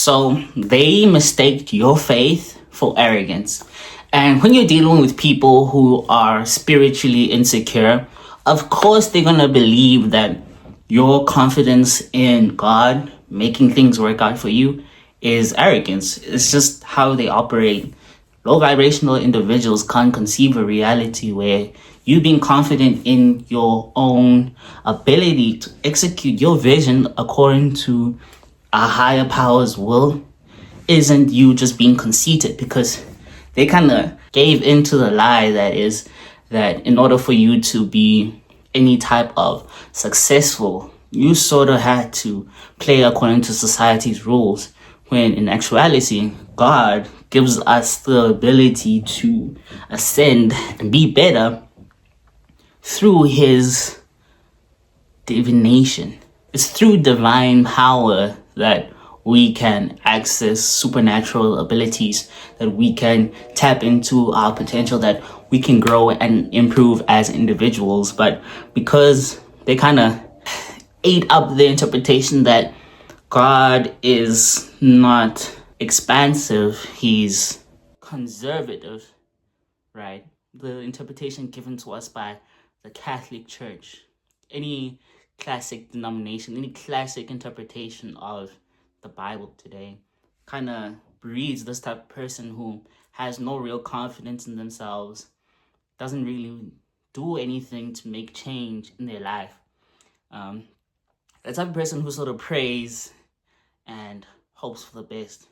So they mistake your faith for arrogance. And when you're dealing with people who are spiritually insecure, of course they're going to believe that your confidence in God making things work out for you is arrogance. It's just how they operate. Low vibrational individuals can't conceive a reality where you being confident in your own ability to execute your vision according to a higher power's will isn't you just being conceited, because they kind of gave into the lie that is that in order for you to be any type of successful, you sort of had to play according to society's rules, when in actuality, God gives us the ability to ascend and be better through his divination. It's through divine power that we can access supernatural abilities, that we can tap into our potential, that we can grow and improve as individuals. But because they kind of ate up the interpretation that God is not expansive, he's conservative, right? The interpretation given to us by the Catholic Church, any classic denomination, any classic interpretation of the Bible today, kind of breeds this type of person who has no real confidence in themselves, doesn't really do anything to make change in their life. The type of person who sort of prays and hopes for the best.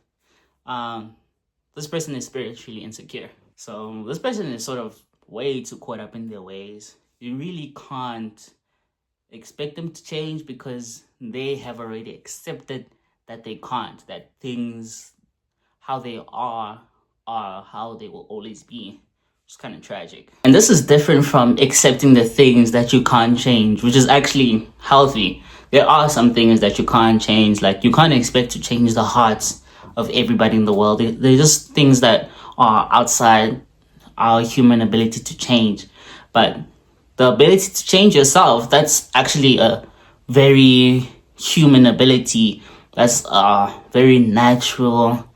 This person is spiritually insecure. So this person is sort of way too caught up in their ways. You really can't expect them to change, because they have already accepted that they can't, that things, how they are how they will always be. It's kind of tragic. And this is different from accepting the things that you can't change, which is actually healthy. There are some things that you can't change, like you can't expect to change the hearts of everybody in the world. They're just things that are outside our human ability to change. But the ability to change yourself, that's actually a very human ability. That's a very natural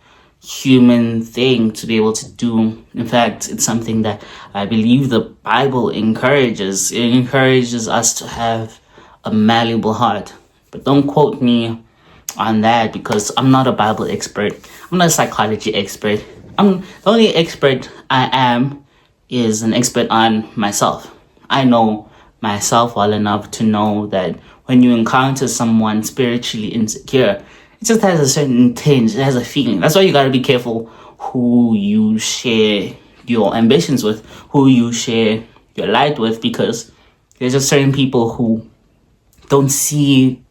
human thing to be able to do. In fact, it's something that I believe the Bible encourages. It encourages us to have a malleable heart. But don't quote me on that, because I'm not a Bible expert. I'm not a psychology expert. The only expert I am is an expert on myself. I know myself well enough to know that when you encounter someone spiritually insecure, it just has a certain tinge, it has a feeling. That's why you gotta be careful who you share your ambitions with, who you share your light with, because there's just certain people who don't see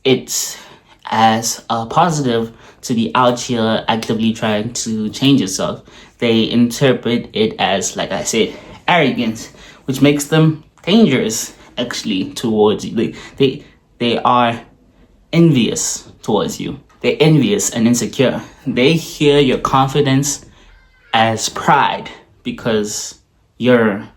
it as a positive to be out here actively trying to change yourself. They interpret it as, like I said, arrogance, which makes them dangerous actually towards you. They are envious towards you. They're envious and insecure. They hear your confidence as pride because you're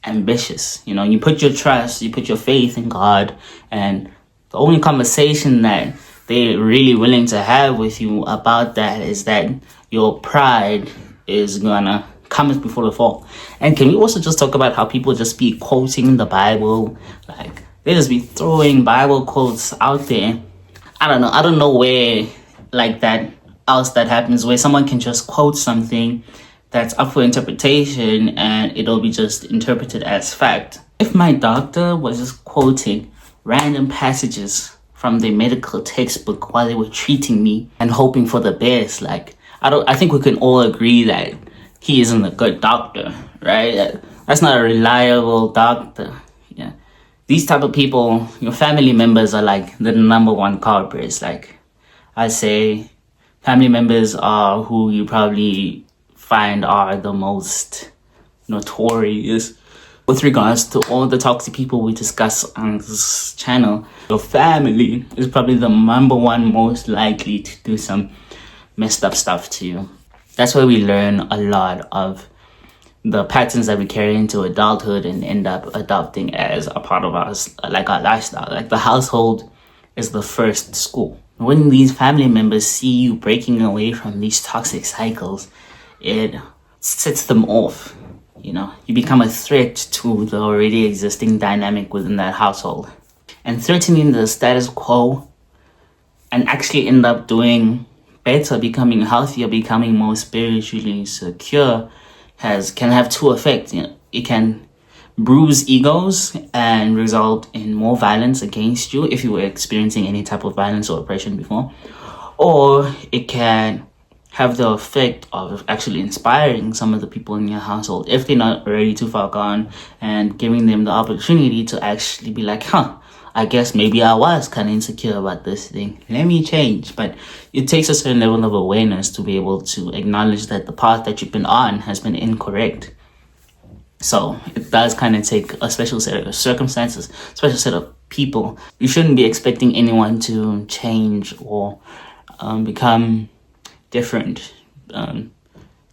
ambitious. You put your trust, you put your faith in God, and the only conversation that they're really willing to have with you about that is that your pride is gonna come before the fall. And can we also just talk about how people just be quoting the Bible? Like, they just be throwing Bible quotes out there. I don't know where like that else that happens, where someone can just quote something that's up for interpretation and it'll be just interpreted as fact. If my doctor was just quoting random passages from the medical textbook while they were treating me and hoping for the best, I think we can all agree that he isn't a good doctor, right? That's not a reliable doctor. Yeah. These type of people, your family members are like the number one culprits. Like I say, family members are who you probably find are the most notorious. With regards to all the toxic people we discuss on this channel, your family is probably the number one most likely to do some messed up stuff to you. That's why we learn a lot of the patterns that we carry into adulthood and end up adopting as a part of our lifestyle. Like the household is the first school. When these family members see you breaking away from these toxic cycles, it sets them off. You become a threat to the already existing dynamic within that household. And threatening the status quo and actually end up doing better, becoming healthier, becoming more spiritually secure can have two effects. It can bruise egos and result in more violence against you if you were experiencing any type of violence or oppression before, or it can have the effect of actually inspiring some of the people in your household if they're not already too far gone, and giving them the opportunity to actually be like, I guess maybe I was kind of insecure about this thing. Let me change. But it takes a certain level of awareness to be able to acknowledge that the path that you've been on has been incorrect. So it does kind of take a special set of circumstances, special set of people. You shouldn't be expecting anyone to change or become different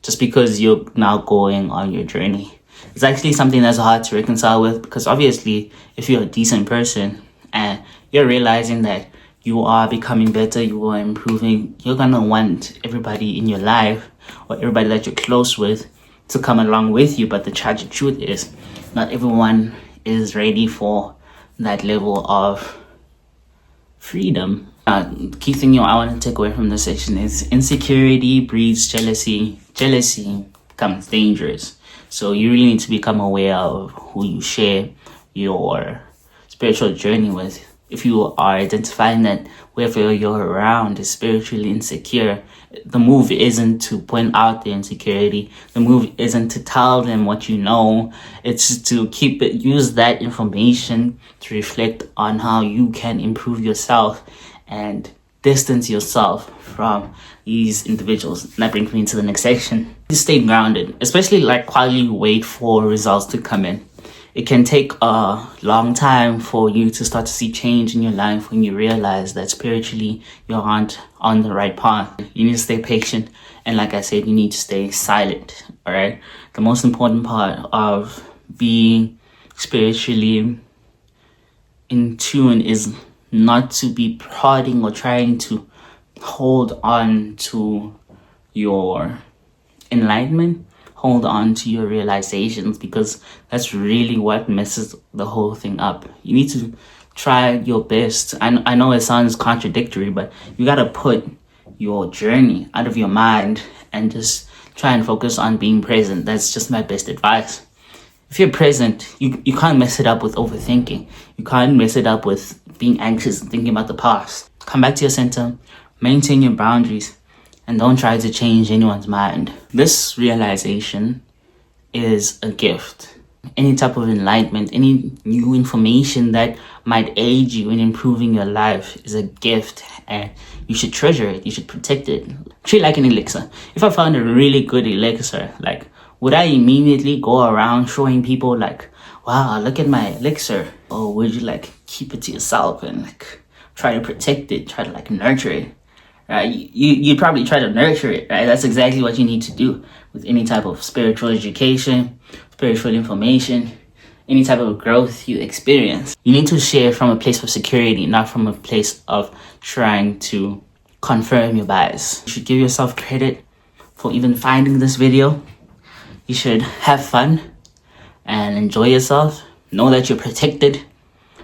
just because you're now going on your journey. It's actually something that's hard to reconcile with, because obviously if you're a decent person and you're realizing that you are becoming better, you are improving, you're gonna want everybody in your life or everybody that you're close with to come along with you. But the tragic truth is not everyone is ready for that level of freedom. Key thing I want to take away from this section is insecurity breeds jealousy. Jealousy becomes dangerous. So you really need to become aware of who you share your spiritual journey with. If you are identifying that whoever you're around is spiritually insecure, the move isn't to point out the insecurity. The move isn't to tell them what you know. It's to use that information to reflect on how you can improve yourself and distance yourself from these individuals. And that brings me to the next section. To stay grounded, especially while you wait for results to come in. It can take a long time for you to start to see change in your life when you realize that spiritually you aren't on the right path. You need to stay patient, and like I said, you need to stay silent. All right. The most important part of being spiritually in tune is not to be prodding or trying to hold on to your enlightenment, hold on to your realizations, because that's really what messes the whole thing up. You need to try your best. I know it sounds contradictory, but you gotta put your journey out of your mind and just try and focus on being present. That's just my best advice. If you're present, you can't mess it up with overthinking. You can't mess it up with being anxious and thinking about the past. Come back to your center, maintain your boundaries, and don't try to change anyone's mind. This realization is a gift. Any type of enlightenment, any new information that might aid you in improving your life is a gift, and you should treasure it. You should protect it. Treat it like an elixir. If I found a really good elixir, would I immediately go around showing people wow, look at my elixir? Or would you keep it to yourself and try to protect it, try to nurture it? Right? You probably try to nurture it, right? That's exactly what you need to do with any type of spiritual education, spiritual information, any type of growth you experience. You need to share from a place of security, not from a place of trying to confirm your bias. You should give yourself credit for even finding this video. You should have fun and enjoy yourself. Know that you're protected.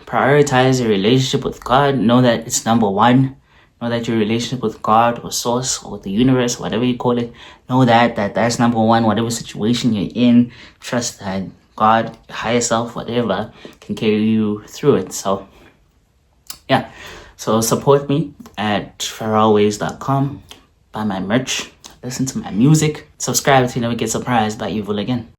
Prioritize your relationship with God. Know that it's number one. Know that your relationship with God or source or the universe, whatever you call it, know that's number one. Whatever situation you're in, trust that God, higher self, whatever, can carry you through it. So yeah, so support me at farrellways.com. Buy my merch, listen to my music, subscribe to never get surprised by evil again.